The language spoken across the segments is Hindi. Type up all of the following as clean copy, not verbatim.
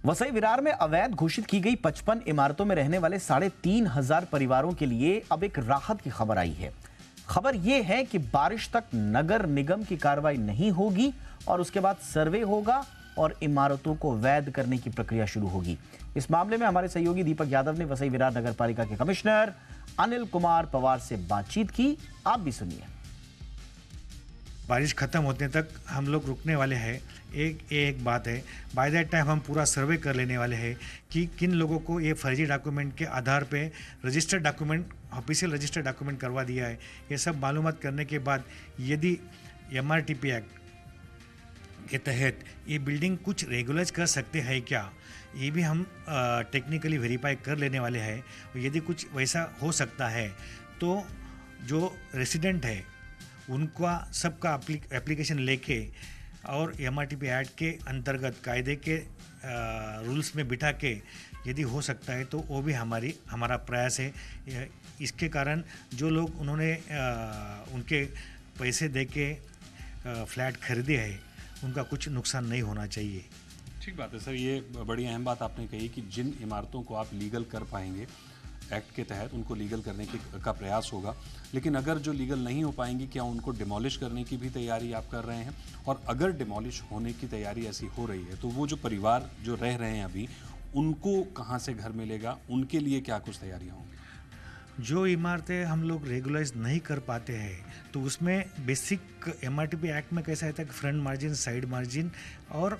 वसई विरार में अवैध घोषित की गई 55 इमारतों में रहने वाले 3,500 परिवारों के लिए अब एक राहत की खबर आई है। खबर यह है कि बारिश तक नगर निगम की कार्रवाई नहीं होगी और उसके बाद सर्वे होगा और इमारतों को वैध करने की प्रक्रिया शुरू होगी। इस मामले में हमारे सहयोगी दीपक यादव ने वसई विरार नगर पालिका के कमिश्नर अनिल कुमार पवार से बातचीत की। आप भी सुनिए। बारिश ख़त्म होने तक हम लोग रुकने वाले हैं। एक बात है, बाय दैट टाइम हम पूरा सर्वे कर लेने वाले हैं कि किन लोगों को ये फर्जी डॉक्यूमेंट के आधार पे registered document, official registered document करवा दिया है। ये सब मालूमात करने के बाद यदि MRTP एक्ट के तहत ये बिल्डिंग कुछ रेगुलाइज कर सकते हैं क्या, ये भी हम टेक्निकली वेरीफाई कर लेने वाले हैं। यदि कुछ वैसा हो सकता है तो जो रेसिडेंट है उनका सबका एप्लीकेशन लेके और MRTP एक्ट के अंतर्गत कायदे के रूल्स में बिठा के यदि हो सकता है तो वो भी हमारा प्रयास है। इसके कारण जो लोग उन्होंने उनके पैसे दे के फ्लैट खरीदे हैं उनका कुछ नुकसान नहीं होना चाहिए। ठीक बात है सर, ये बड़ी अहम बात आपने कही कि जिन इमारतों को आप लीगल कर पाएंगे एक्ट के तहत उनको लीगल करने का प्रयास होगा, लेकिन अगर जो लीगल नहीं हो पाएंगी क्या उनको डिमोलिश करने की भी तैयारी आप कर रहे हैं? और अगर डिमोलिश होने की तैयारी ऐसी हो रही है तो वो जो परिवार जो रह रहे हैं अभी, उनको कहाँ से घर मिलेगा, उनके लिए क्या कुछ तैयारियाँ होंगी? जो इमारतें हम लोग रेगुलाइज नहीं कर पाते हैं तो उसमें बेसिक MRTP एक्ट में कैसा रहता है कि फ्रंट मार्जिन, साइड मार्जिन और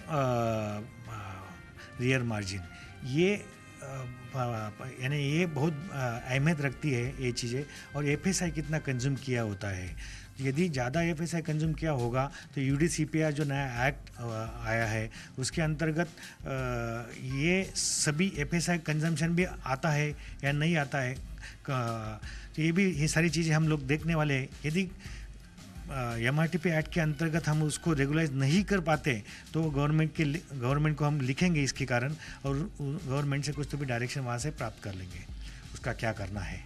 रियर मार्जिन, ये यानी ये बहुत अहमियत रखती है ये चीज़ें। और FSI कितना कंज्यूम किया होता है, यदि ज़्यादा FSI कंज्यूम किया होगा तो UDCPR जो नया एक्ट आया है उसके अंतर्गत ये सभी FSI कंजम्पशन भी आता है या नहीं आता है, तो ये सारी चीज़ें हम लोग देखने वाले हैं। यदि MRTP एक्ट के अंतर्गत हम उसको रेगुलाइज नहीं कर पाते तो गवर्नमेंट को हम लिखेंगे इसके कारण, और गवर्नमेंट से कुछ तो भी डायरेक्शन वहाँ से प्राप्त कर लेंगे उसका क्या करना है।